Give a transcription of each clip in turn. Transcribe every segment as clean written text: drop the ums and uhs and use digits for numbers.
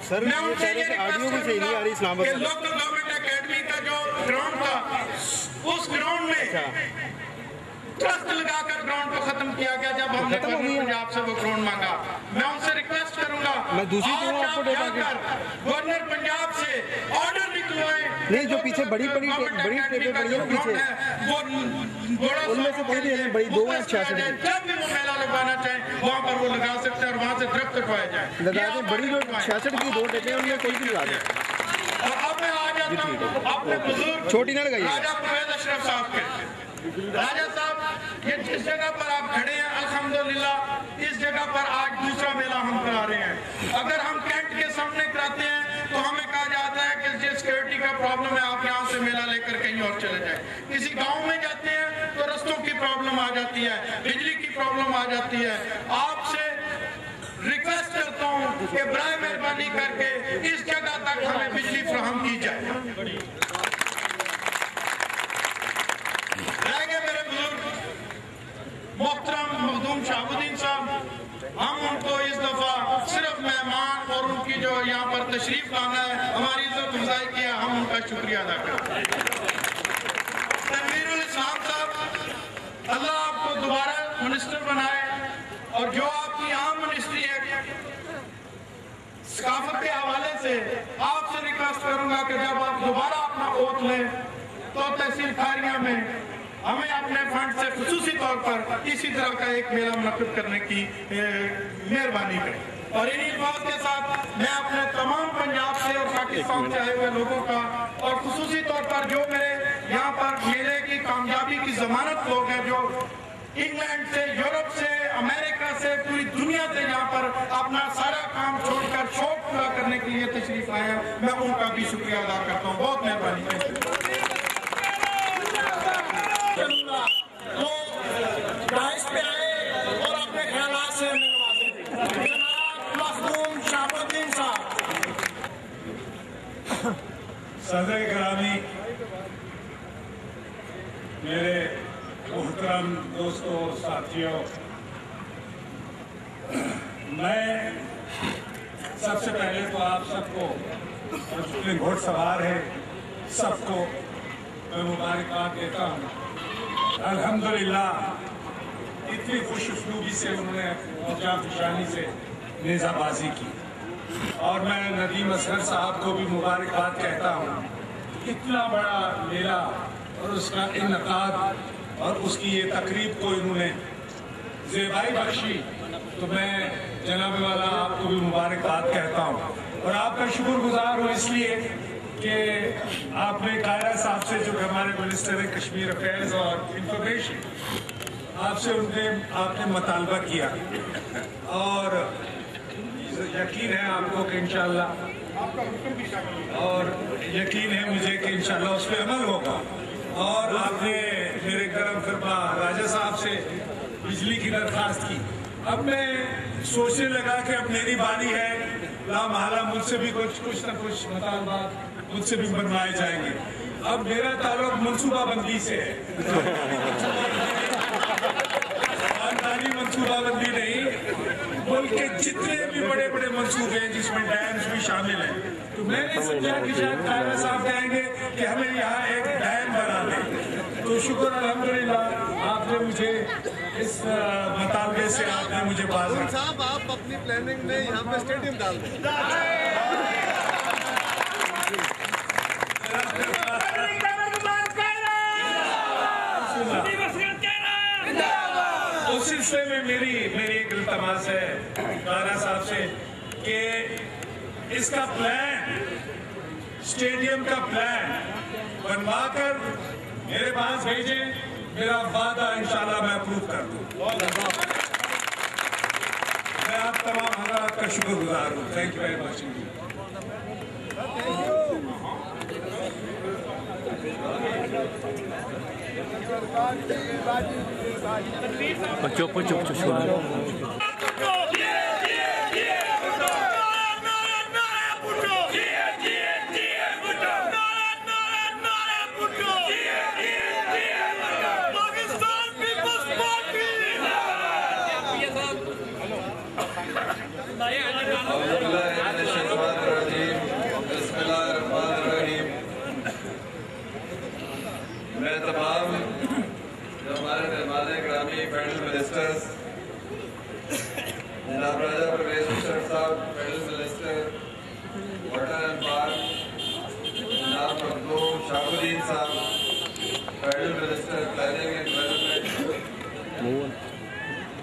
Sir मैं उनसे ये ऑडियो भी सही नहीं आ रही इस्लामाबाद। लोकल गवर्नमेंट एकेडमी का जो ग्राउंड था, उस ग्राउंड में ट्रस्ट लगाकर ग्राउंड को खत्म किया गया जब हमने पंजाब से वो ग्राउंड मांगा। मैं उनसे रिक्वेस्ट करूंगा, गवर्नर पंजाब से ऑर्डर निकलवाएं। नहीं, जो पीछे बड़ी टेबल पड़ी है ना पीछे, वो उनमें से बड़ी टेबल बड़ी 2 है 66 की। जब भी वो मेला लगवाना चाहे वहाँ पर वो लगा सकते हैं और वहाँ से दरख्त कटवाया जाए। लगा दें, बड़ी जो 66 की 2 टेबलें उनमें कोई भी लगा दें। और अब मैं आ जाता हूँ अपने बुजुर्ग छोटी ना लगाइए। राजा परवेज अशरफ साहब के। राजा साहब, ये जिस जगह पर आप खड़े हैं अल्हम्दुलिल्लाह, इस जगह पर आज दूसरा मेला हम करा रहे हैं। अगर हम कैंट के सामने कराते हैं तो हमें कहा जाता है कि जिस सिक्योरिटी का प्रॉब्लम है आप यहाँ से मेला लेकर कहीं और चले जाए। किसी गांव में जाते हैं तो रस्तों की प्रॉब्लम आ जाती है, बिजली की प्रॉब्लम आ जाती है। आपसे रिक्वेस्ट करता हूँ कि बराए मेहरबानी करके इस जगह तक हमें बिजली फराहम की जाए। मेरे बुजुर्ग मोहतरम मखदूम शाहबुद्दीन साहब, हम उनको इस दफा सिर्फ मेहमान और उनकी जो यहाँ पर तशरीफ लाना है, हमारी इज्जत अफजाई किया, हम उनका शुक्रिया अदा करते हैं। तनवीरुल इस्लाम साहब, अल्लाह आपको दोबारा मिनिस्टर बनाए और जो आपकी आम मिनिस्ट्री है सकाफत के हवाले से, आपसे रिक्वेस्ट करूंगा कि जब आप दोबारा अपना ओथ लें तो तहसील खारिया में हमें अपने फंड से खुसूसी तौर पर इसी तरह का एक मेला मुनक्किद करने की मेहरबानी करें। और इन्हीं बात के साथ मैं अपने तमाम पंजाब से और पाकिस्तान से आए हुए लोगों का और खुसूसी तौर पर जो मेरे यहाँ पर मेले की कामयाबी की जमानत लोग हैं, जो इंग्लैंड से, यूरोप से, अमेरिका से, पूरी दुनिया से यहाँ पर अपना सारा काम छोड़कर शौक पूरा करने के लिए तशरीफ आए हैं, मैं उनका भी शुक्रिया अदा करता हूँ। बहुत मेहरबानी। तो डाइस पे आए और अपने ख्यालात से मखदूम शाहबुद्दीन साहब। सदर ग्रामी, मेरे मोहतरम दोस्तों, साथियों, मैं सबसे पहले तो आप सबको और जितने घोड़सवार हैं सबको मैं मुबारकबाद देता हूँ। अल्हम्दुलिल्लाह इतनी खुशउस्लूबी से उन्होंने मौजा फिशानी से नेज़ाबाजी की और मैं नदीम असगर साहब को भी मुबारकबाद कहता हूँ। इतना बड़ा मेला और उसका इन्नकाद और उसकी ये तकरीब को इन्होंने ज़ेबाई बख्शी, तो मैं जनाब वाला आपको भी मुबारकबाद कहता हूँ और आपका शुक्रगुजार हूँ इसलिए कि आपने कायरा साहब से, जो हमारे मिनिस्टर है कश्मीर अफेयर्स और इंफॉर्मेशन, आपसे आपने मुतालबा किया और यकीन है आपको कि इंशाल्लाह, और यकीन है मुझे कि इंशाल्लाह उस पर अमल होगा। और आपने मेरे करम फरमा राजा साहब से बिजली की दरखास्त की। अब मैं सोचने लगा कि अब मेरी बारी है, लामहला मुझसे भी कुछ न कुछ मुतालबा मुझसे भी बनवाए जाएंगे। अब मेरा ताल्लुक मनसूबाबंदी से है, खानदानी मनसूबाबंदी नहीं, मुल्क के जितने भी बड़े बड़े मनसूबे हैं जिसमें डैम्स भी शामिल हैं, तो मैंने समझा कि शायद कायरा साहब कहेंगे कि हमें यहाँ एक डैम बना दें। तो शुक्र अल्हम्दुलिल्लाह आपने मुझे इस मुतालबे से आपने मुझे बात साहब, आप अपनी प्लानिंग में यहाँ पे स्टेडियम डाल दें। उस सिलसिले में मेरी एक इल्तमास है कायरा साहब से कि इसका प्लान, स्टेडियम का प्लान बनवाकर मेरे पास भेजें। मेरा वादा इंशाल्लाह मैं अप्रूव कर दूं। मैं आप तमाम हज़रात का शुक्रगुजार हूँ। Thank you very much. चुप चुप चुप अल्लाह वाटर एंड पार्क जनाब मखदूम शाहुद्दीन साहब, federal minister planning and development,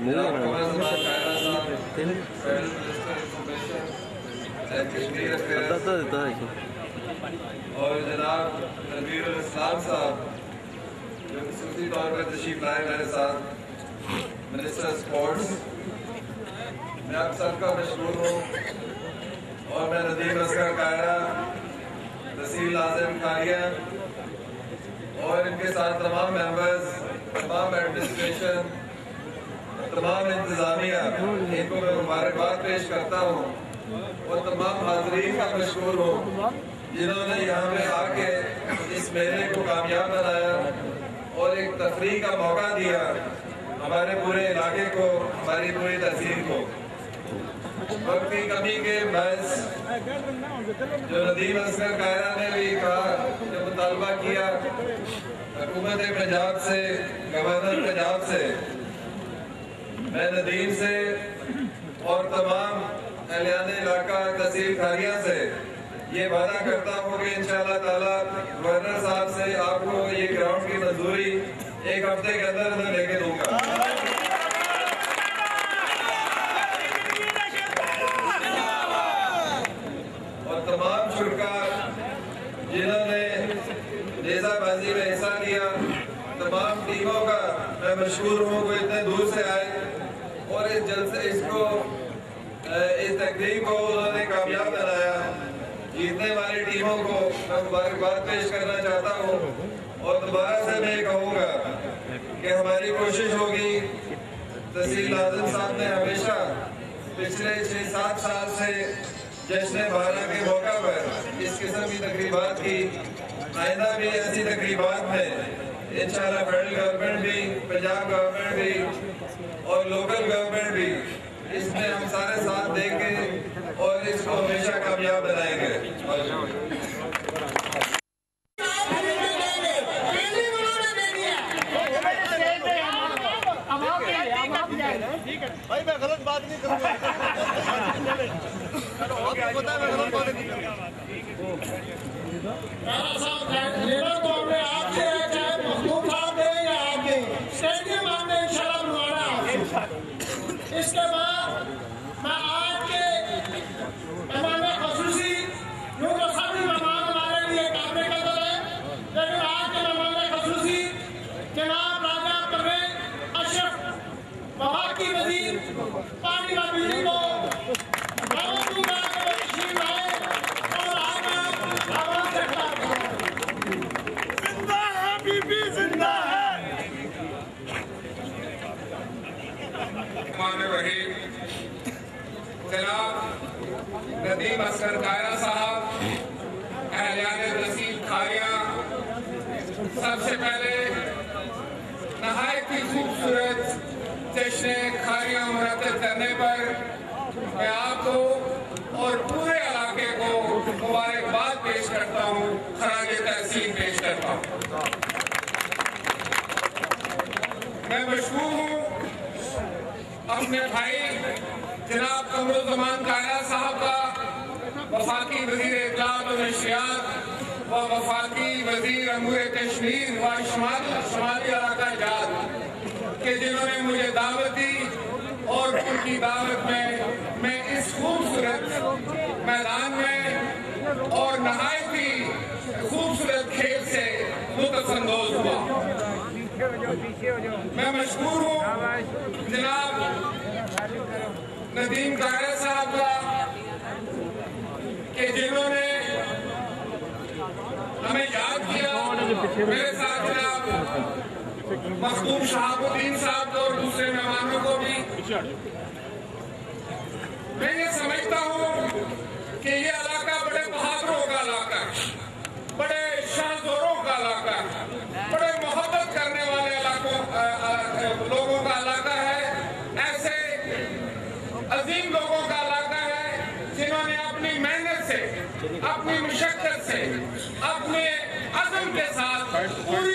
जनाब कमर ज़मान कायरा साहब, federal minister information and Kashmir affairs, और जनाब तनवीरुल इस्लाम साहब जो खसूसी तौर पर तशरीफ लाए मेरे साथ, मिनिस्टर स्पोर्ट्स। मैं आप सबका मशहूर हूँ और मैं नदीम असगर कायरा, तहसील आज़म खारिया और इनके साथ तमाम मेंबर्स, तमाम एडमिनिस्ट्रेशन, तमाम इंतज़ामिया, इनको मैं मुबारकबाद पेश करता हूँ और तमाम हाज़रीन का मशहूर हूँ जिन्होंने यहाँ पे आके इस मेले को कामयाब बनाया और एक तफरीह का मौका दिया हमारे पूरे इलाके को, हमारी पूरी तहसील को। वक्त की कमी के बहस जो नदीम असगर कायरा ने भी कहा, जो मुतालबा किया हुकूमत पंजाब से, गवर्नर पंजाब से, मैं नदीम से और तमाम अहलियाने इलाका तहसील खारिया से ये वादा करता हूँ कि इंशाअल्लाह ताला गवर्नर साहब से आपको ये ग्राउंड की मंजूरी एक हफ्ते के अंदर लेके दूंगा। और तमाम शुरका जिन्होंने नेज़ाबाजी में हिस्सा लिया, तमाम टीमों का मैं मशहूर हूँ वो इतने दूर से आए और इस जलसे इस तकरीब को उन्होंने कामयाब बनाया। जीतने वाली टीमों को मैं मुबारकबाद पेश करना चाहता हूँ और दोबारा से मैं कहूँगा कि हमारी कोशिश होगी, तहसील आज़म साहब ने हमेशा पिछले 6-7 साल से जश्न बारह के मौका पर इस किस्म की तकरीबात की, आइंदा भी ऐसी तकरीबात में इंशाअल्लाह फेडरल गवर्नमेंट भी, पंजाब गवर्नमेंट भी और लोकल गवर्नमेंट भी इसमें हम सारे साथ देंगे और इसको हमेशा कामयाब बनाएंगे। भाई मैं गलत बात नहीं करूँगा। आपको पता है मैं गलत बात नहीं करूँगा। लीडर तो हमने आपसे है, चाहे मखदूम साहब दे या आप दें, स्टेडियम हमने इंशाल्लाह बनवाना है। इसके बाद मैं आज के मेहमान खसूसी यूँ तो सभी मेहमान हमारे लिए काबिल कदर है, लेकिन आज के मेहमान खसूसी जनाब राजा परवेज अशरफ वफाकी वजीर पानी व बिजली को बहुत दूंगा कि वो तशरीफ लाए और आगे आवाज रखता है। जिंदा है बीबी, जिंदा है। जनाब नदीम असगर कायरा साहब, अहलियाने तहसील खारिया, सबसे पहले नहायत ही खूबसूरत जश्न खारिया मुनक़्क़िद करने पर मैं आपको और पूरे इलाके को मुबारकबाद पेश करता हूँ, खराज तहसीन पेश करता हूँ। मैं मशहूर हूँ अपने भाई जनाब कमर ज़मान कायरा साहब का, वफाकी वजीर इत्तलात और नशरियात व वफाकी वजीर अमूर कश्मीर व शुमाली इलाका जात के जिन्होंने मुझे दावत दी और उनकी दावत में मैं इस खूबसूरत मैदान में और नहायत ही खूबसूरत खेल से लुत्फ़अंदोज़ हुआ। मैं मशहूर हूँ जनाब नदीम कायरा साहब का कि जिन्होंने हमें याद किया, मेरे साथ जनाब मखदूम शाहुद्दीन साहब को और दूसरे मेहमानों को भी। मैं ये समझता हूँ कि ये इलाका बड़े बहादुरों का इलाका है, बड़े शाहजोरों का इलाका है, बड़े मोहब्बत करने वाले लोगों का इलाका है, ऐसे अजीम लोगों का इलाका है जिन्होंने अपनी मेहनत से, अपनी मुशक्कत से, अपने अज़्म के साथ पूरी